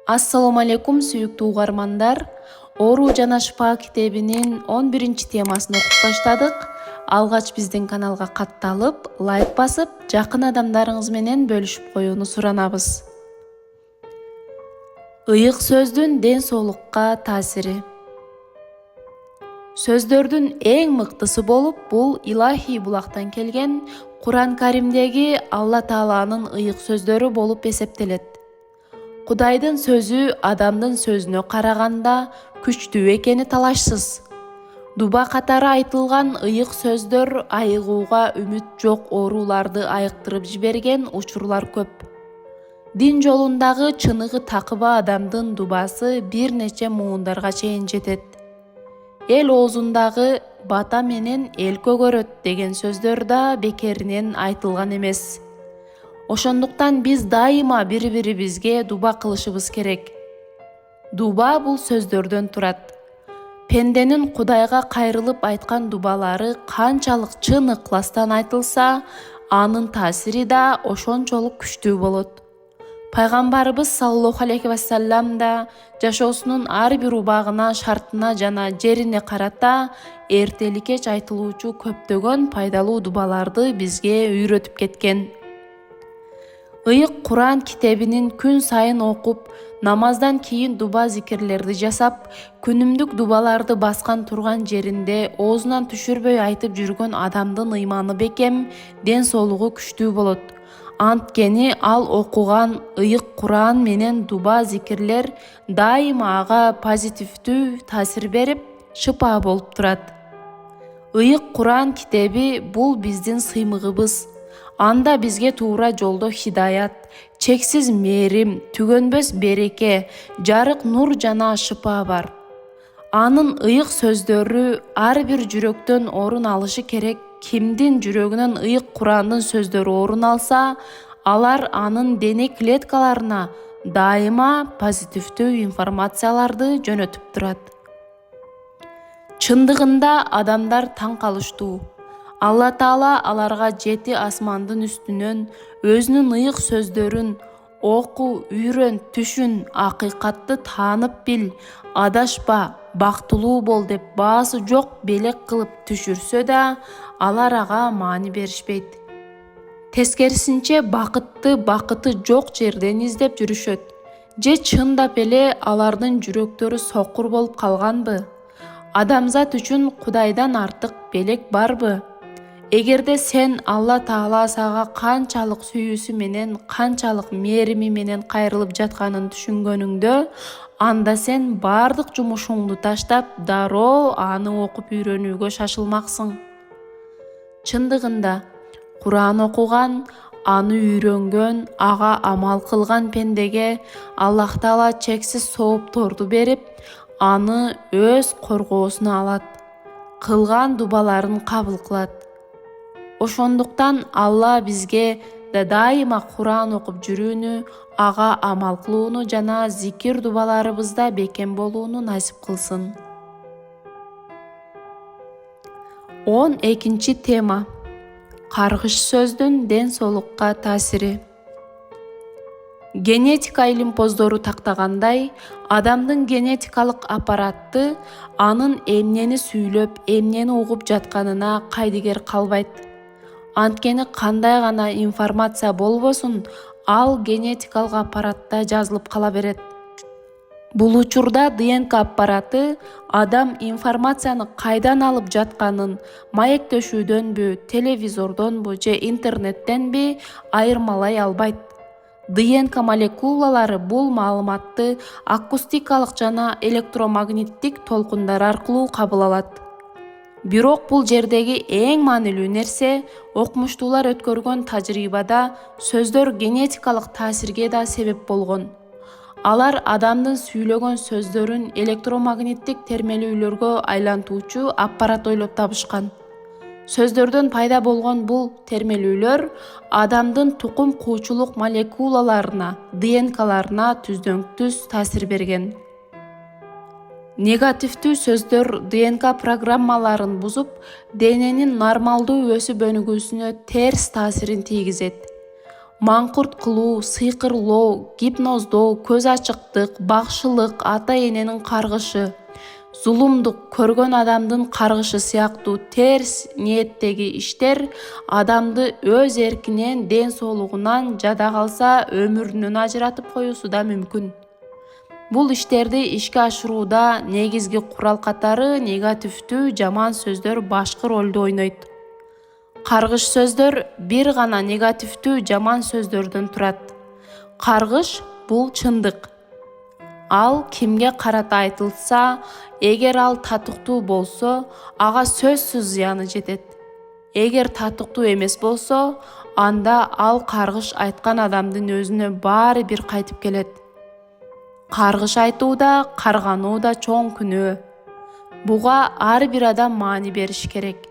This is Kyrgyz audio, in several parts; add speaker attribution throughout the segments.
Speaker 1: Assalamu алейкум сүйүктүү угармандар. Оору жана шыпа китебинин 11-темасын окуп баштадык. Алгач биздин каналга катталып, лайк басып, жакын адамдарыңыз менен бөлүшүп коюуну суранабыз. Ыйык сөздүн ден соолукка таасири. Сөздөрдүн эң мыктысы болуп, бул илахий булактан келген Куран Каримдеги Алла Тааланын ыйык сөздөрү болуп эсептелет. Кудайдын сөзү адамдын сөзүнө караганда күчтүү экени талашсыз. Дуба катары айтылган ыйык сөздөр айыгууга үмүт жок ооруларды айыктырып жиберген учурлар көп. Дин жолундагы чыныгы такыба адамдын дубасы бир нече муундарга чейин жетет. Эл оозундагы бата менен эл көгөрөт деген сөздөр да бекеринен айтылган эмес. Ошондуктан биз дайыма бири-бирибизге дуба кылышыбыз керек. Дуба бул сөздөрдөн турат. Пенденин Кудайга кайрылып айткан дубалары канчалык чын ыкластан айтылса, анын таасири да ошончолук күчтүү болот. Пайгамбарыбыз саллаллаху алейхи вассалам да жашоосунун ар бир убагына, шартына жана жерине карата эртели кеч айтылуучу көптөгөн пайдалуу дубаларды бизге үйрөтүп кеткен. Ыйык Куран китебинин күн сайын окуп, намаздан кийин дуба зикирлерди жасап, күнүмдүк дубаларды баскан турган жеринде оозунан түшүрбөй айтып жүргөн адамдын ыйманы бекем, ден соолугу күчтүү болот. Анткени ал окуган ыйык Куран менен дуба зикирлер дайыма ага позитивдүү таасир берип, шыпа болуп турат. Ыйык Куран китеби бул биздин сыймыгыбыз. Анда бизге туура жолдо хидаят, чексиз мээрим, түгөнбөс береке, жарык нур жана шыпа бар. Анын ыйык сөздөрү ар бир жүрөктөн орун алышы керек. Кимдин жүрөгүнөн ыйык Курандын сөздөрү орун алса, алар анын дене клеткаларына дайыма позитивдүү информацияларды жөнөтүп турат. Чындыгында адамдар таң калыштуу. Алла Таала аларга 7 асмандын үстүнөн өзүнүн ыйык сөздөрүн оку, үйрөн, түшүн, акыйкатты таанып бил, адашпа, бактылуу бол деп баасы жок белек кылып түшүрсө да, алар ага маани беришпейт. Тескерисинче бакыты жок жерден издеп жүрүшөт. Же чындап эле алардын жүрөктөрү сокур болуп калганбы? Адамзат үчүн Кудайдан артык белек барбы? Эгерде сен Алла Таала сага канчалык сүйүүсү менен, канчалык мээрими менен кайрылып жатканын түшүнгөнүңдө, анда сен бардык жумушуңду таштап, дароо аны окуп үйрөнүүгө шашылмаксың. Чындыгында, Куран окуган, аны үйрөнгөн, ага амал кылган пендеге Аллах Таала чексиз соопторду берип, аны өз коргоосуна алат, кылган дубаларын кабыл кылат. Ошондуктан Алла бизге да дайыма Куран окуп жүрүүнү, ага амал кылууну жана зикир дубаларыбызда бекем болууну насип кылсын. 12-тема. Каргыш сөздүн ден соолукка таасири. Генетика илимпоздору тактагандай, адамдын генетикалык аппараты анын эмнени сүйлөп, эмнени угуп жатканына кайдыгер калбайт. Анткени кандай гана информация болбосун, ал генетикалык аппаратта жазылып кала берет. Бул учурда ДНК аппараты адам информацияны кайдан алып жатканын маектешүүдөнбү, телевизордонбу же интернеттенби айырмалай албайт. ДНК молекулалары бул маалыматты акустикалык жана электромагниттик толкундар аркылуу кабыл алат. Бирок бул жердеги эң маанилүү нерсе, окумуштуулар өткөргөн тажрыйбада сөздөр генетикалык таасирге да себеп болгон. Алар адамдын сүйлөгөн сөздөрүн электромагниттик термелүүлөргө айлантуучу аппарат ойлоп табышкан. Сөздөрдөн пайда болгон бул термелүүлөр адамдын тукум куучулук молекулаларына, ДНКларына түздөн-түз таасир берген. Негативдүү сөздөр ДНК программаларын бузуп, дененин нормалдуу өсүп өнүгүүсүнө терс таасирин тийгизет. маңкурт кылуу, сыйкырлоо, гипноздоо, көз ачыктык, бакшылык, ата-эненин каргышы, зулумдук, көргөн адамдын каргышы сыяктуу терс ниеттеги иштер адамды өз эркинен, ден соолугунан жада калса өмүрүнөн ажыратып коюусу да мүмкүн. Бул иштерди ишке ашырууда негизги курал катары негативдүү жаман сөздөр башкы ролду ойнойт. Каргыш сөздөр бир гана негативдүү жаман сөздөрдөн турат. Каргыш бул чындык. Ал кимге карата айтылса, эгер ал татыктуу болсо, ага сөзсүз зыяны жетет. Эгер татыктуу эмес болсо, анда ал каргыш айткан адамдын өзүнө баары бир кайтып келет. Каргыш айтууда, карганууда чоң күнөө. Буга ар бир адам маани бериш керек.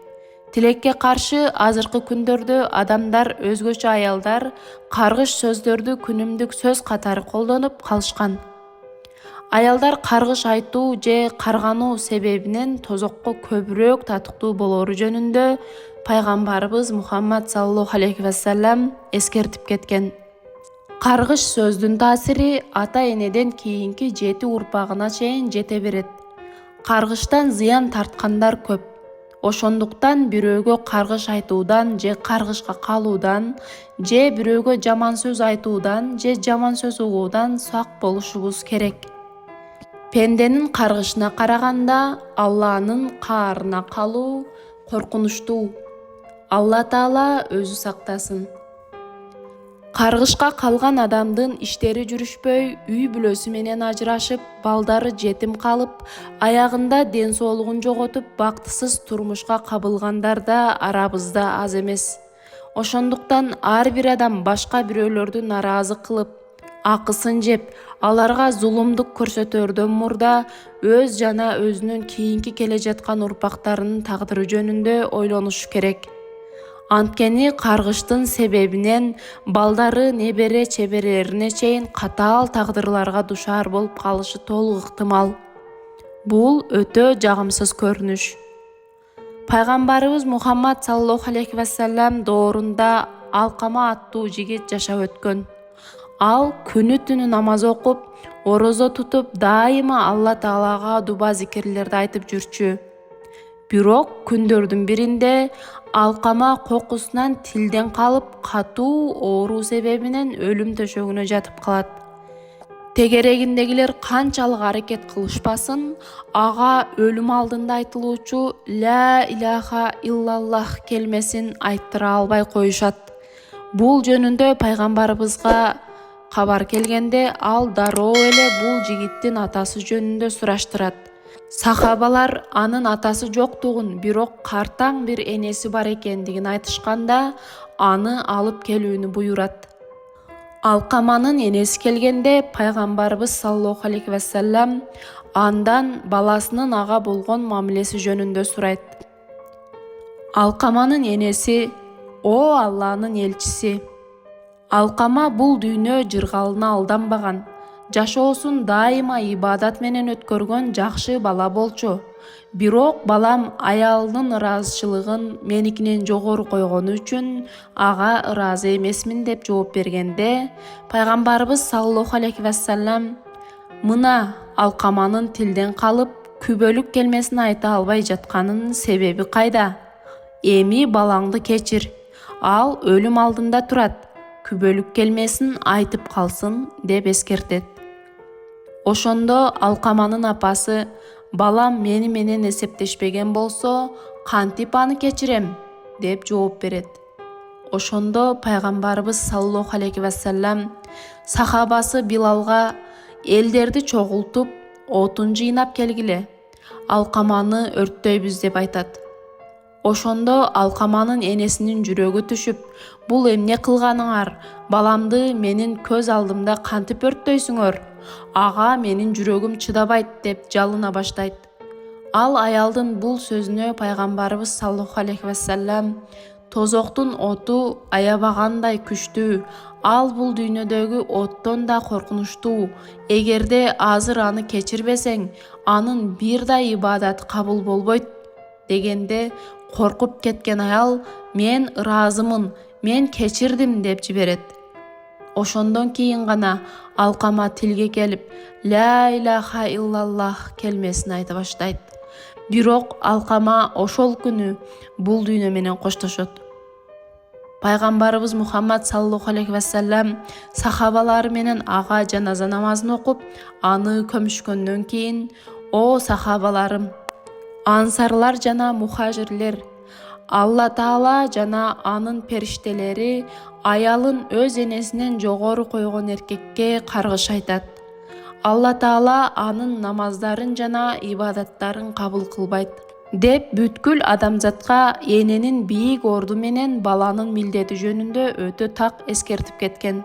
Speaker 1: Тилекке каршы азыркы күндөрдө адамдар, өзгөчө аялдар, каргыш сөздөрдү күнүмдүк сөз катары колдонуп калышкан. Аялдар каргыш айтуу же каргануу себебинен тозокко көбүрөөк татыктуу болору жөнүндө пайгамбарыбыз Мухаммад саллаллаху алейхи вассалам эскертип кеткен. Каргыш сөздүн таасири ата-энеден кийинки 7 урпагына чейин жете берет. Каргыштан зыян тарткандар көп. Ошондуктан бирөөгө каргыш айтуудан же каргышка калуудан же бирөөгө жаман сөз айтуудан же жаман сөз угуудан сак болушубуз керек. Пенденин каргышына караганда Алланын каарына калуу коркунучтуу. Алла Таала өзү сактасын. Каргышка калган адамдын иштери жүрүшпөй, үй бүлөсү менен ажырашып, балдары жетим калып, аягында ден соолугун жоготуп, бактысыз турмушка кабылгандар да арабызда аз эмес. Ошондуктан ар бир адам башка бирөөлөрдү наразы кылып, акысын жеп, аларга зулумдук көрсөтөрдөн мурда өз жана өзүнүн кийинки келе жаткан урпактарынын тагдыры жөнүндө ойлонушу керек. Анткени каргыштын себебинен балдары небере чеберелерине чейин катаал тагдырларга душар болуп калышы толук ыктымал. Бул өтө жагымсыз көрүнүш. Пайгамбарыбыз Мухаммад саллаллаху алейхи вассалам доорунда Алкама аттуу жигит жашап өткөн. Ал күнү түнү намаз окуп, орозо тутуп, дайыма Алла Таалага дуба зикирлерди айтып жүрчү. Бирок күндөрдүн биринде Алкама кокусунан тилден калып, катуу ооруу себебинен өлүм төшөгүнө жатып калат. Тегерегиндегилер канчалык аракет кылышпасын, ага өлүм алдында айтылуучу «Ла илаха иллаллах» келмесин айттыра албай коюшат. Бул жөнүндө пайгамбарыбызга кабар келгенде, ал дароо эле бул жигиттин атасы жөнүндө сураштырат. Сахабалар анын атасы жоктугун, бирок картаң бир энеси бар экендигин айтышканда, аны алып келүүнү буйрат. Алкаманын энеси келгенде пайгамбарыбыз саллаллаху алейхи вассалам андан баласынын ага болгон мамилеси жөнүндө сурайт. Алкаманын энеси: «О Алланын элчиси, Алкама бул дүйнө жыргалына алданбаган, жашоосун дайыма ибадат менен өткөргөн жакшы бала болчу. Бирок балам аялынын ыраазычылыгын меникинен жогору койгону үчүн ага ыраазы эмесмин» деп жооп бергенде, пайгамбарыбыз саллаллаху алейхи вассалам: «Мына Алкаманын тилден калып, күбөлүк келмесин айта албай жатканынын себеби кайда? Эми балаңды кечир. Ал өлүм алдында турат. Күбөлүк келмесин айтып калсын» деп эскертет. Ошондо Алкаманын апасы: «Балам мени менен эсептешпеген болсо, кантип аны кечирем?» деп жооп берет. Ошондо пайгамбарыбыз саллаллаху алейхи вассалам сахабасы Билалга: «Элдерди чогултуп, отун жыйнап келгиле. Алкаманы өрттөйбүз» деп айтат. Ошондо Алкаманын энесинин жүрөгү түшүп: «Бул эмне кылганыңар? Баламды менин көз алдымда кантип өрттөйсүңөр? Ага менин жүрөгүм чыдабайт» деп жалына баштайт. Ал аялдын бул сөзүнө пайгамбарыбыз саллаллаху алейхи вассалам: «Тозоктун оту аябагандай күчтүү, ал бул дүйнөдөгү оттон да коркунучтуу. Эгерде азыр аны кечирбесең, анын бир да ибадаты кабыл болбойт» дегенде, коркуп кеткен аял: «Мен ыраазымын, мен кечирдим» деп жиберет. Ошондон кийин гана алкама тилге келип ля илаха иллаллах келмесин айта баштайт. Бирок алкама ошол күнү бул дүйнө менен коштошот. Пайгамбарыбыз Мухаммад саллаллаху алейхи вассалам сахабалары менен ага жаназа намазын окуп, аны көмүшкөндөн кийин: "О сахабаларым, ансарлар жана мухажирлер, Алла Таала жана анын периштелери аялын өз энесинен жогору койгон эркекке каргыш айтат. Алла Таала анын намаздарын жана ибадаттарын кабыл кылбайт" деп бүткүл адамзатка эненин бийик орду менен баланын милдети жөнүндө өтө так эскертип кеткен.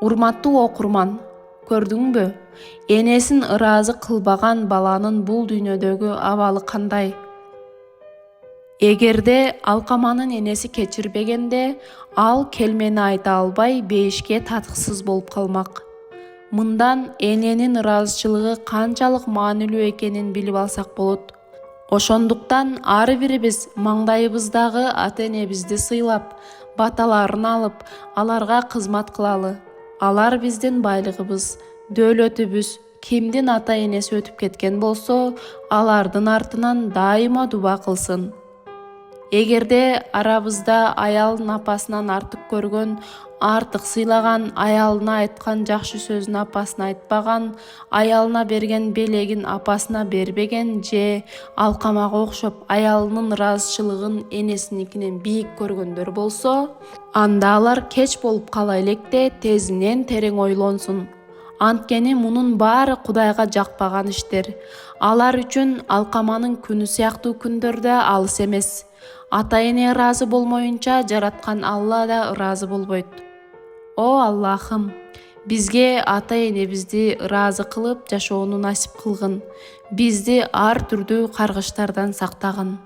Speaker 1: Урматтуу окурман, көрдүңбү? Энесин ыраазы кылбаган баланын бул дүйнөдөгү абалы кандай? Эгерде алкаманын энеси кечирбегенде, ал келмени айта албай бейишке татыксыз болуп калмак. Мындан эненин ыраазычылыгы канчалык маанилүү экенин билип алсак болот. Ошондуктан ар бирибиз маңдайыбыздагы ата-энебизди сыйлап, баталарын алып, аларга кызмат кылалы. Алар биздин байлыгыбыз, дөөлөтүбүз. Кимдин ата-энеси өтүп кеткен болсо, алардын артынан дайыма дуба кылсын. Эгерде арабызда аялын апасынан артык көргөн, артык сыйлаган, аялына айткан жакшы сөзүн апасына айтпаган, аялына берген белегин апасына бербеген же алкамага окшоп аялынын ыраазычылыгын энесиникинен бийик көргөндөр болсо, анда алар кеч болуп кала электе тезинен терең ойлонсун. Анткени мунун баары Кудайга жакпаган иштер. Алар үчүн алкаманын күнү сыяктуу күндөр да алыс эмес. Ата-эне ыраазы болмоюнча жараткан Алла да ыраазы болбойт. О Аллахым, бизге ата-энебизди ыраазы кылып жашоону насип кылгын. Бизди ар түрдүү каргыштардан сактагын.